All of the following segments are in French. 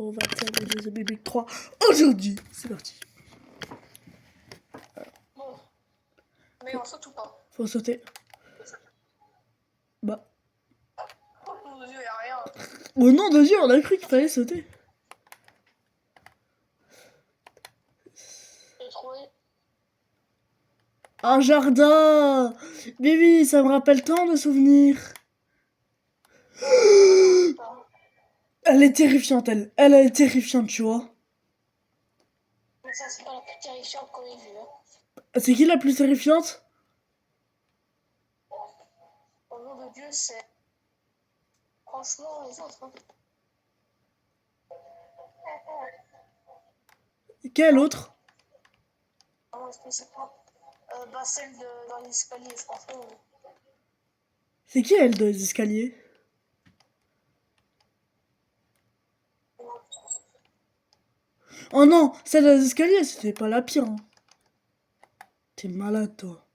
On va faire le deuxième Bibic 3 aujourd'hui. C'est parti. Bon. Mais on saute ou pas? Faut sauter. Bah. Oh mon dieu, y'a rien. Au nom de Dieu, on a cru qu'il fallait sauter. J'ai trouvé. Un jardin. Mais oui, ça me rappelle tant de souvenirs. Elle est terrifiante, elle. Elle est terrifiante, tu vois. Mais ça, c'est pas la plus terrifiante qu'on ait vue. Hein. C'est qui la plus terrifiante? Au nom de Dieu, c'est. Franchement, les autres. Hein. Quelle autre? Non, je sais pas. Bah, celle dans l'escalier, franchement. C'est qui elle, des escaliers? Oh non, celle des escaliers, c'était pas la pire. Hein. T'es malade, toi.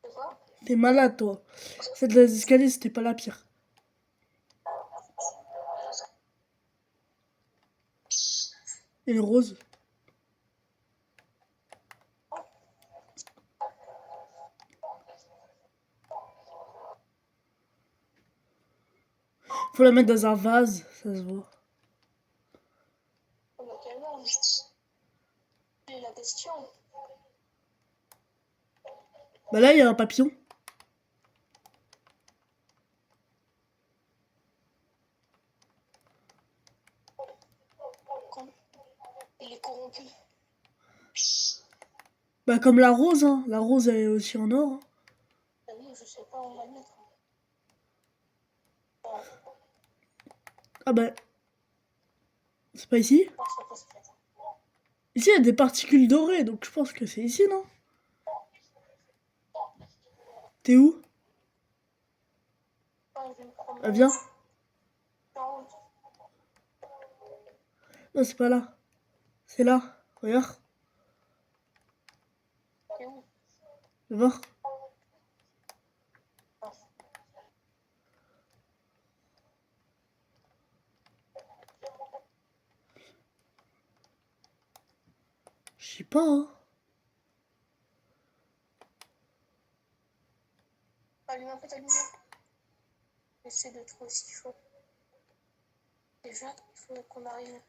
C'est quoi? T'es malade, toi. Celle des escaliers, c'était pas la pire. Et le rose? Faut la mettre dans un vase, ça se voit. Oh, bah, quelle merde. C'est la question. Bah là, il y a un papillon. Il est corrompu. Bah comme la rose, hein. La rose, elle est aussi en or. Hein. Ah oui, je sais pas où on va le mettre. Ah bah... C'est pas ici? Non, c'est pas ce fait. Ici, il y a des particules dorées, donc je pense que c'est ici, non? T'es où? Ah, je vais me prendre. Ah, viens. En haut. Non, c'est pas là. C'est là. Regarde. T'es où? Fais voir. Ah. Je sais pas, hein. Allume un peu ta lumière. J'essaie de trouver ce qu'il faut. Déjà, il faut qu'on arrive.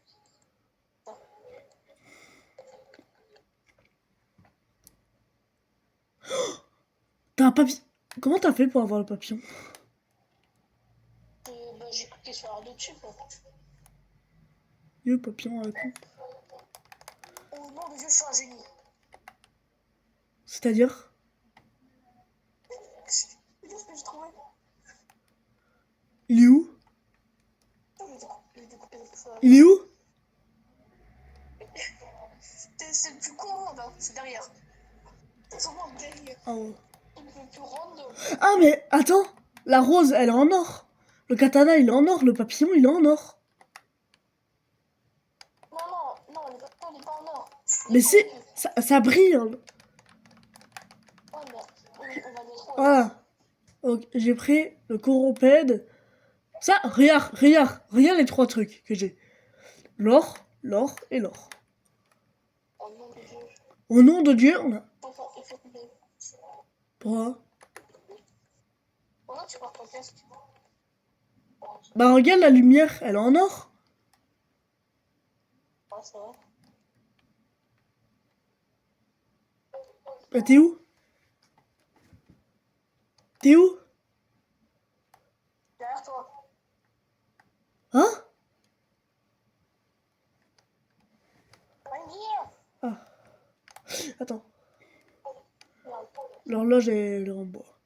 Attends. T'as un papillon. Comment t'as fait pour avoir le papillon? Bah, j'ai cliqué sur la dessus. Le papillon à la con. Oh non, de Dieu, je suis un génie. C'est-à-dire? Qu'est-ce que j'ai trouvé? Il est où? Je vais découper le feu. Il est où? C'est le plus con au monde, hein. C'est derrière. C'est vraiment derrière. Ah ouais. Le plus random. Ah mais attends. La rose, elle est en or. Le katana, il est en or. Le papillon, il est en or. Non, le papillon, il est pas en or. Mais c'est... Ça brille. Hein. Ouais, mais on va le mettre en or. Voilà. Donc, j'ai pris le coropède. Ça, regarde les trois trucs que j'ai. L'or, l'or et l'or. Oh nom de Dieu. Au nom de Dieu, on a... Il faut couper. Pourquoi? Voilà, tu pars ton casque. Bah regarde la lumière, elle est en or. Ouais, c'est vrai. Bah t'es où? T'es où? Derrière toi. Hein? I'm here. Ah. Attends. Regarde. L'horloge est en bois.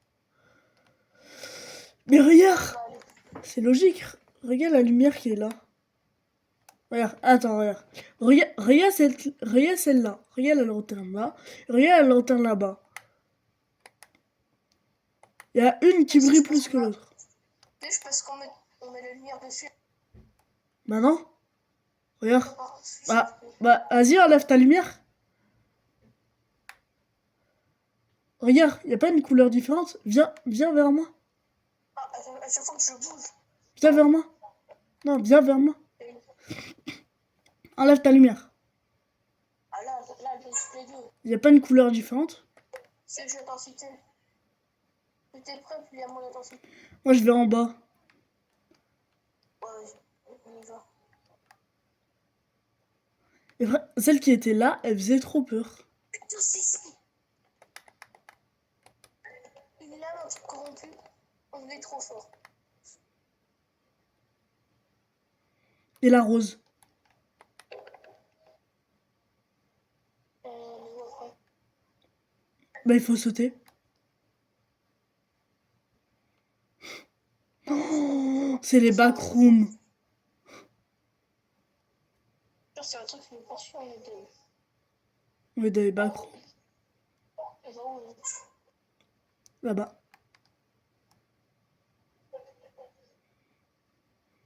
Mais regarde! Bah, allez. C'est logique. Regarde la lumière qui est là. Regarde, attends, regarde. Regarde celle-là. Regarde la lanterne là. Regarde la lanterne là-bas. Il y a une qui brille plus que l'autre. Pêche parce qu'on met la lumière dessus. Maintenant? Regarde. Ah, Bah, vas-y, enlève ta lumière. Regarde, y a pas une couleur différente? Viens vers moi. à chaque fois que je bouge. Viens vers moi. Non, viens vers moi. Et Enlève ta lumière. Ah là, elle est tous les deux. Y a pas une couleur différente? C'est que l'intensité. Plus t'es prêt, plus il y a moins d'intensité. Moi, je vais en bas. Ouais, on y va. Et celle qui était là, elle faisait trop peur. Putain, c'est ça. Il est là, un truc corrompu. On est trop fort. Et la rose. On est où après? Bah, il faut sauter. Oh, c'est les backrooms. Genre, c'est un truc qui nous poursuit, on est deux. On est dans les backrooms. Et va où? Là-bas.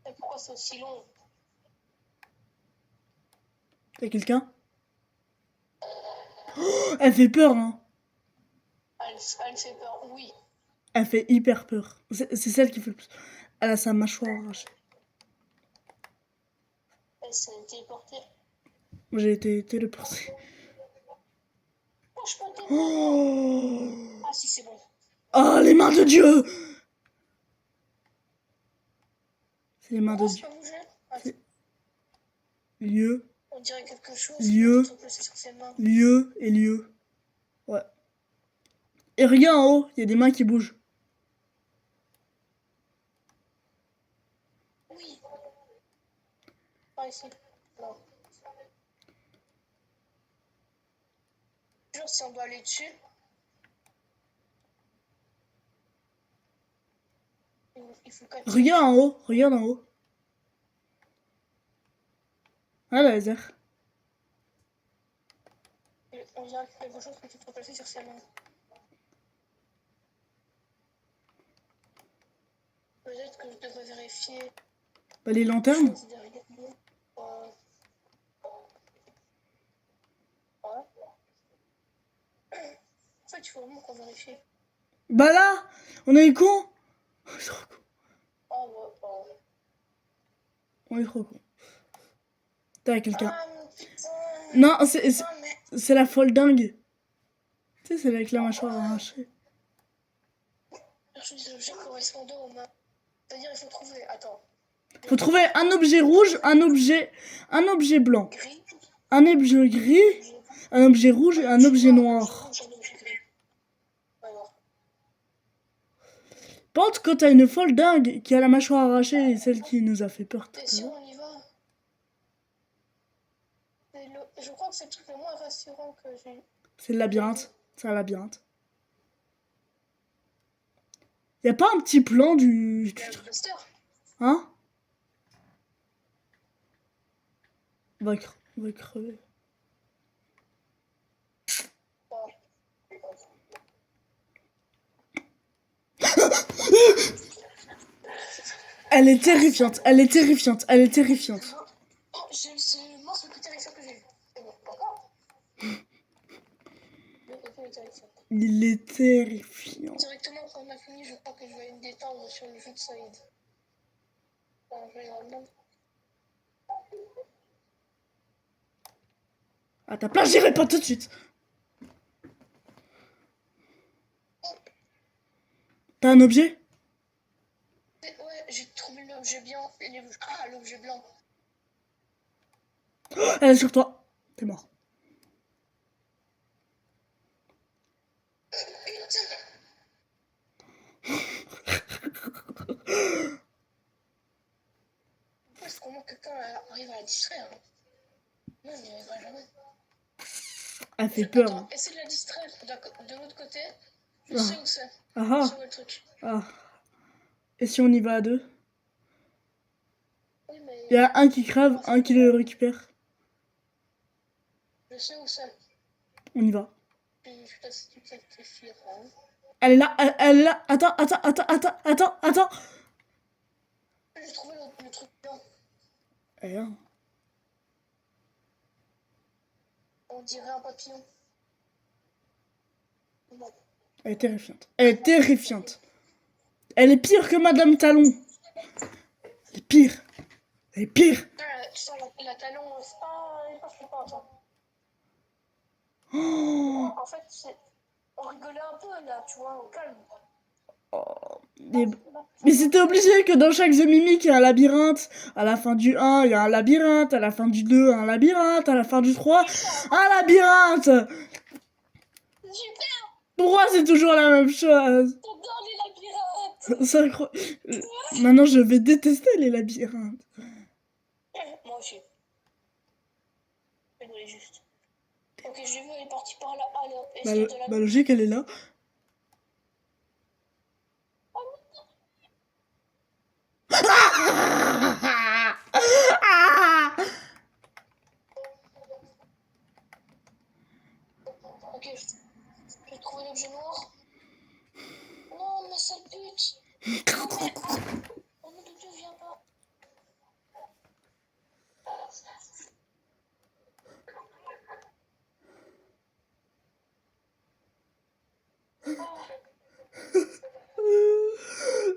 Et pourquoi c'est aussi long? Y'a quelqu'un? Oh, elle fait peur, hein. Elle fait peur, oui. Elle fait hyper peur. C'est celle qui fait le plus. Elle a sa mâchoire arrachée. Elle s'est téléportée. Moi, j'ai été téléporté. Oh, je peux te... Oh, Ah si, c'est bon. oh, les mains de Dieu! C'est les mains de Pourquoi je Dieu. peux bouger? Ah, C'est- Lieu, on dirait quelque chose. Lieu. Faut placer sur ses mains. lieu et lieu. Ouais. Et regarde en haut, il y a des mains qui bougent. Oui. Pas ici. Non. Genre, si on doit aller dessus. Il faut qu'elle... Regarde en haut, regarde en haut. Ah, le laser. On dirait quelque chose que tu peux placer sur ses mains. Peut-être que je devrais vérifier Bah, les les lanternes. choses derrière nous. Ouais. En fait, il faut vraiment qu'on vérifie. Bah là, on est con. On est trop con. Oh, ouais, oh. On est trop con. T'as quelqu'un. Ah, mais putain. Non, Putain, mais... c'est la folle dingue. Tu sais, c'est avec la mâchoire arrachée. Je dis l'objet correspondant aux mains. C'est-à-dire, il faut trouver... Attends. Faut trouver un objet rouge, un objet blanc, Gris. un objet gris, un objet rouge et un objet noir. Un objet gris. Alors. Par contre, quand t'as une folle dingue qui a la mâchoire arrachée et celle qui nous a fait peur tout Et à si l'heure. on y va? Je crois que c'est le truc le moins rassurant que j'ai. C'est le labyrinthe. C'est un labyrinthe. Y a pas un petit plan du Il y a le Buster. Hein? On va crever. Oh. Elle est terrifiante, elle est terrifiante, elle est terrifiante. Oh, c'est le monstre le plus terrifiant que j'ai vu. C'est bon, d'accord? Le côté est terrifiant. Il est terrifiant. Directement quand on a fini, je crois que je vais me détendre sur le jeu de Saïd. Enfin, généralement. À ta place, j'irai pas tout de suite. T'as un objet? Ouais, j'ai trouvé l'objet blanc. Ah, l'objet blanc. Oh, elle est sur toi. T'es mort. Putain! Pourquoi est-ce que quelqu'un arrive à la distraire? Non, il n'y arrivera jamais. Elle fait peur. Attends, essaie de la distraire de l'autre côté. Je Ah. sais où c'est. Ah Je sais où est le truc. ah. Et si on y va à deux? Oui, mais... Il y a un qui crève, un qui le récupère. Je sais où c'est. On y va. Puis je te sacrifierai. Elle est là, elle est là. Attends. J'ai trouvé le truc blanc. Elle est là. On dirait un papillon. Bon. Elle est terrifiante. Elle est terrifiante. Elle est pire que Madame Talon. Elle est pire. Elle est pire. Tu sens la talon, c'est pas flippant, toi. Oh, En fait, on rigolait un peu, là, tu vois, au calme. mais c'était obligé que dans chaque The Mimic, il y a un labyrinthe. À la fin du 1, il y a un labyrinthe. À la fin du 2, un labyrinthe. À la fin du 3, un labyrinthe. Super, Pourquoi c'est toujours la même chose? j'adore les labyrinthes. C'est incroyable. Maintenant, je vais détester les labyrinthes. Moi aussi. Je voulais juste. Ok, j'ai vu, elle est partie par là. Allez, hop, Bah, esquive de la logique, elle est là. Ok, j'ai trouvé l'objet noir. Non, mais sale pute. Non, mais... Oh mon Dieu, viens pas.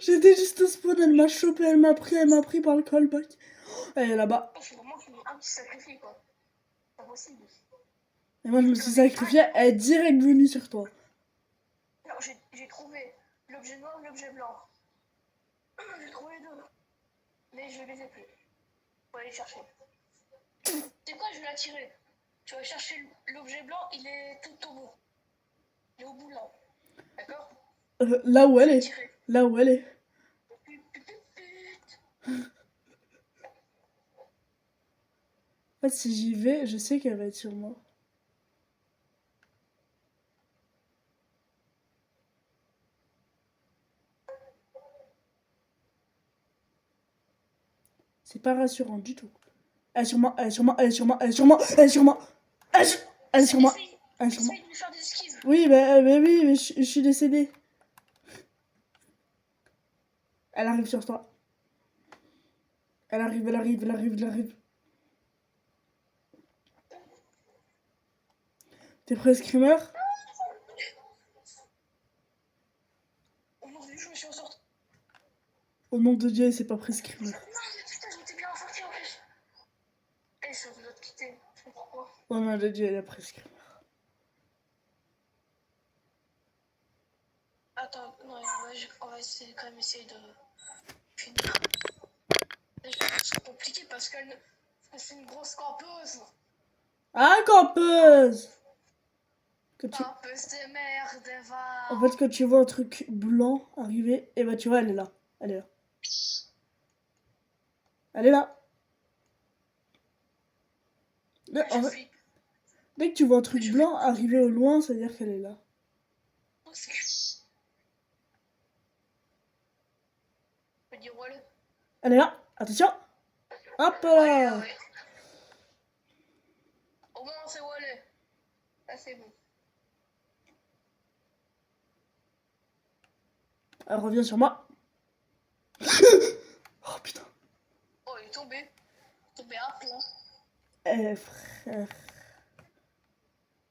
J'étais juste au spawn, elle m'a chopé, elle m'a pris par le callback. Elle est là-bas. Il faut vraiment qu'il y ait un qui se sacrifie, quoi. C'est pas possible. Et moi, je me suis sacrifiée, elle est direct venue sur toi. Non, j'ai trouvé l'objet noir et l'objet blanc. J'ai trouvé les deux. Mais je les ai plus. Faut aller chercher. C'est quoi, je vais la tirer. Tu vas chercher l'objet blanc, il est tout au bout. Il est au bout là. D'accord? Là où elle Je vais est. tirer. Là où elle est. En fait, si j'y vais, je sais qu'elle va être sur moi. C'est pas rassurant du tout. Elle est sur moi, elle est sur moi, elle est sur moi, elle est sur moi, elle est sur moi. Elle est sur moi. Elle est sur moi. Essaye de lui faire des esquives. Oui, oui, mais je suis décédée. Elle arrive sur toi. Elle arrive, elle arrive, elle arrive, elle arrive. T'es prêt, Screamer? Oh mon Dieu, je me suis en sortie. Au nom de Dieu, c'est pas prêt, Screamer. Non, mais putain, je m'étais bien en sortie en plus. Et ça vous a quitté. Je sais pas pourquoi. Au nom de Dieu, elle est prêt, Screamer. Attends, non, on va essayer, quand même essayer de finir. C'est compliqué parce que c'est une grosse campeuse. Ah, campeuse! Campeuse de merde, va. En fait, quand tu vois un truc blanc arriver, et bah tu vois, elle est là. Elle est là. Elle est là. En fait, dès que tu vois un truc blanc arriver au loin, ça veut dire qu'elle est là. Je peux dire Wall. Elle est là. Attention. Hop là. Ouais. Au moins c'est Wall. Là c'est bon. Elle revient sur moi. Oh putain. Oh, il est tombé. Tombé à plat. Eh frère.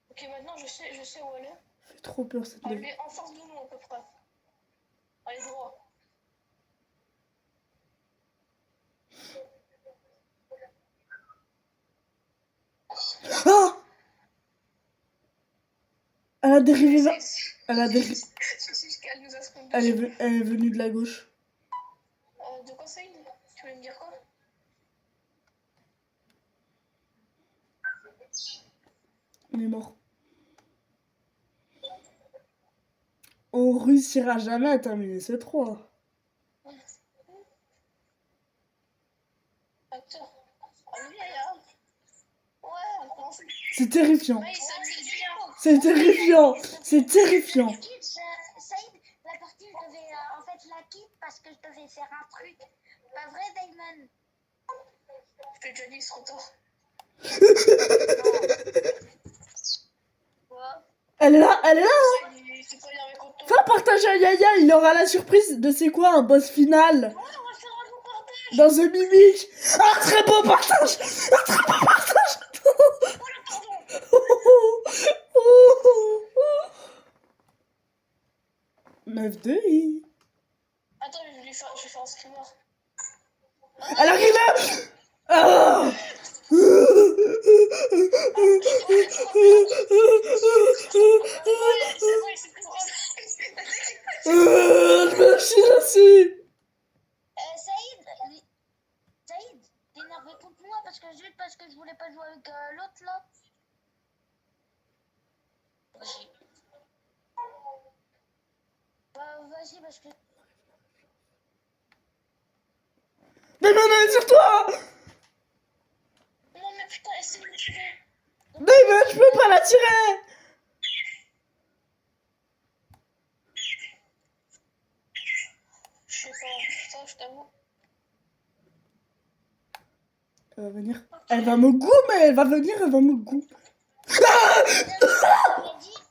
Ok, maintenant je sais où elle est. Fait trop peur cette Elle lèvre. est en face de nous à peu près. Elle est droit. Ah. Elle a dérivé vers... Elle a dérivé... Elle est venue de la gauche. De quoi ça, tu voulais me dire quoi? On est mort. On réussira jamais à terminer ces 3. Attends. Ouais, c'est terrifiant. Ouais, c'est terrifiant. C'est terrifiant. Saïd, la partie, je devais en fait la quitte parce que je devais faire un truc. Pas vrai, Damon? Je t'ai déjà dit, il se retard. Elle est là, elle est là. Va partager à Yaya, il aura la surprise de c'est quoi un boss final dans The Mimic. Un très beau partage. Un très beau partage. 9-2. Attends, je vais faire un screamer. Elle arrive là. Mais contre moi, parce que je voulais pas jouer avec l'autre là. Vas-y. Bah, vas-y, parce que. Mais elle est sur toi. Non, mais putain, essaye de me tuer. Mais je peux pas la tirer. Je sais pas, putain, je t'avoue. Elle va venir. Elle va me goumer, elle va venir, elle va me goumer.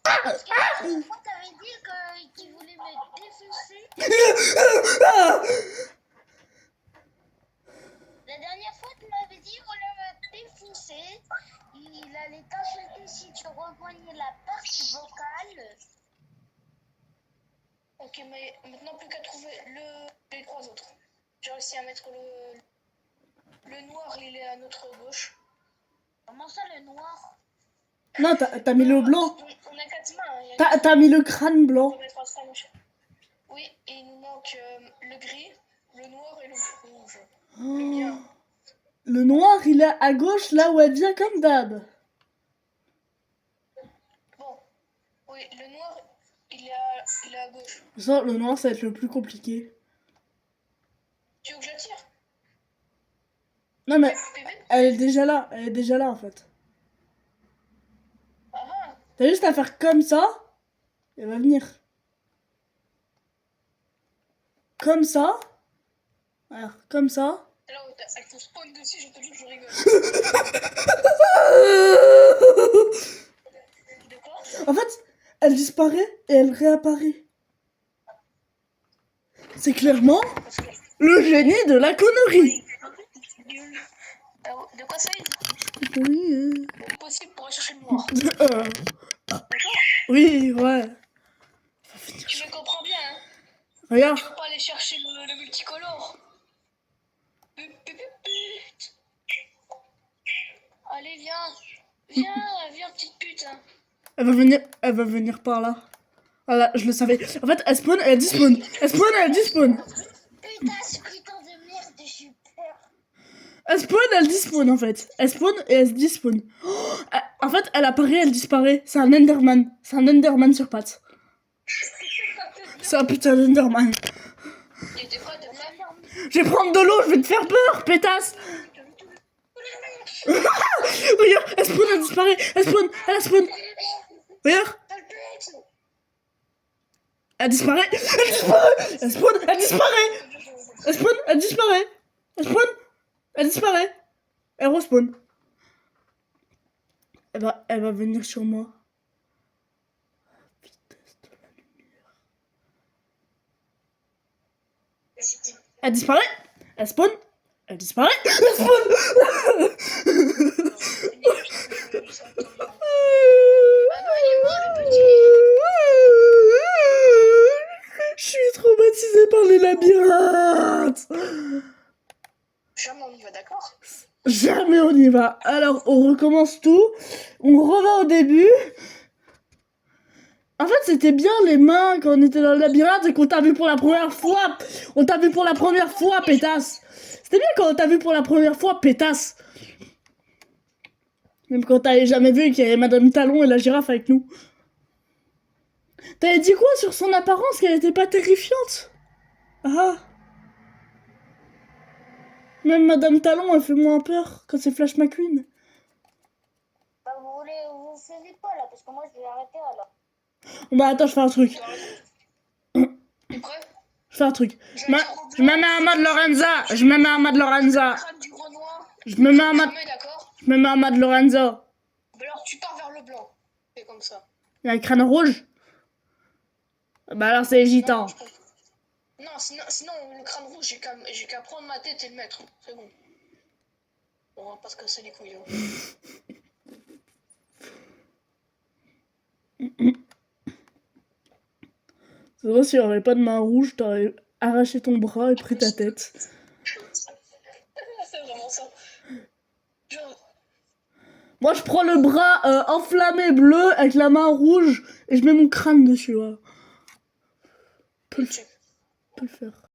Parce que la dernière fois, t'avais dit qu'il voulait me défoncer. La dernière fois, tu m'avais dit qu'il voulait me défoncer. Il allait t'insulter si tu rejoignais la partie vocale. Ok, mais maintenant plus qu'à trouver les 3 autres. J'ai réussi à mettre le noir, il est à notre gauche. Comment ça, le noir? Non, t'as mis le blanc. On a 4 mains. Hein, T'as mis le crâne blanc. on va mettre un sandwich. Oui, et il nous manque le gris, le noir et le rouge. Le mien. Le noir, il est à gauche, là où elle vient comme d'hab. Bon, oui, le noir, il est à gauche. Ça, le noir, ça va être le plus compliqué. Tu veux que je la tire? Non, mais Bébé? elle est déjà là. Elle est déjà là, en fait. Ah ah. T'as juste à faire comme ça. Elle va venir. Comme ça. Alors, comme ça. Là où elle te spawn dessus, je te jure que je rigole. De quoi? En fait, elle disparaît et elle réapparaît. C'est clairement Parce que... le génie de la connerie. Gueule. De quoi ça est Oui. possible pour aller chercher le noir. D'accord? Oui, ouais. Tu me comprends bien, hein? Regarde. Tu peux pas aller chercher le multicolore. Allez, viens. Viens, petite pute. Hein. Elle va venir par là. Voilà, je le savais. En fait, elle spawn, elle despawn. Elle spawn, elle despawn. Putain, ce putain de merde, je suis peur. Elle spawn, elle despawn en fait. Elle spawn et elle despawn. Oh, en fait, elle apparaît, elle disparaît. C'est un Enderman. C'est un Enderman sur pattes. C'est un putain d'Enderman. Et t'es prêt, Je vais prendre de l'eau, je vais te faire peur, pétasse. Regarde, elle spawn, elle disparaît. Elle spawn. Regarde. Elle disparaît. Elle spawn, elle disparaît. Elle spawn, elle disparaît. Elle spawn, elle disparaît. Elle respawn. Elle va venir sur moi. Vitesse de la lumière. Elle disparaît. Elle spawn. Elle disparaît. Elle spawn. Je suis traumatisée par les labyrinthes. Jamais on y va, d'accord? Jamais on y va. Alors, on recommence tout. On revient au début. En fait, c'était bien les mains quand on était dans le labyrinthe et qu'on t'a vu pour la première fois. On t'a vu pour la première fois, pétasse. C'était bien quand on t'a vu pour la première fois, pétasse. Même quand t'avais jamais vu qu'il y avait Madame Talon et la girafe avec nous. T'avais dit quoi sur son apparence, qu'elle était pas terrifiante? Ah. Même Madame Talon, elle fait moins peur quand c'est Flash McQueen. Bah, vous faisiez quoi là? Parce que moi, je vais arrêter alors. Bah attends, je fais un truc. T'es prêt? Je fais un truc. Je me mets en mode Lorenza. Je me mets en mode Lorenza. Je me mets en mode... Je me mets en mode Lorenzo. Alors tu pars vers le blanc. C'est comme ça. Il y a un crâne rouge. Bah alors c'est les gitans. Non, sinon le crâne rouge, j'ai qu'à prendre ma tête et le mettre. C'est bon. On va pas se casser les couilles. C'est vrai, si y'aurait pas de main rouge, t'aurais arraché ton bras et pris ta tête. C'est vraiment ça. Moi, je prends le bras enflammé bleu avec la main rouge et je mets mon crâne dessus. Voilà. Peut le faire.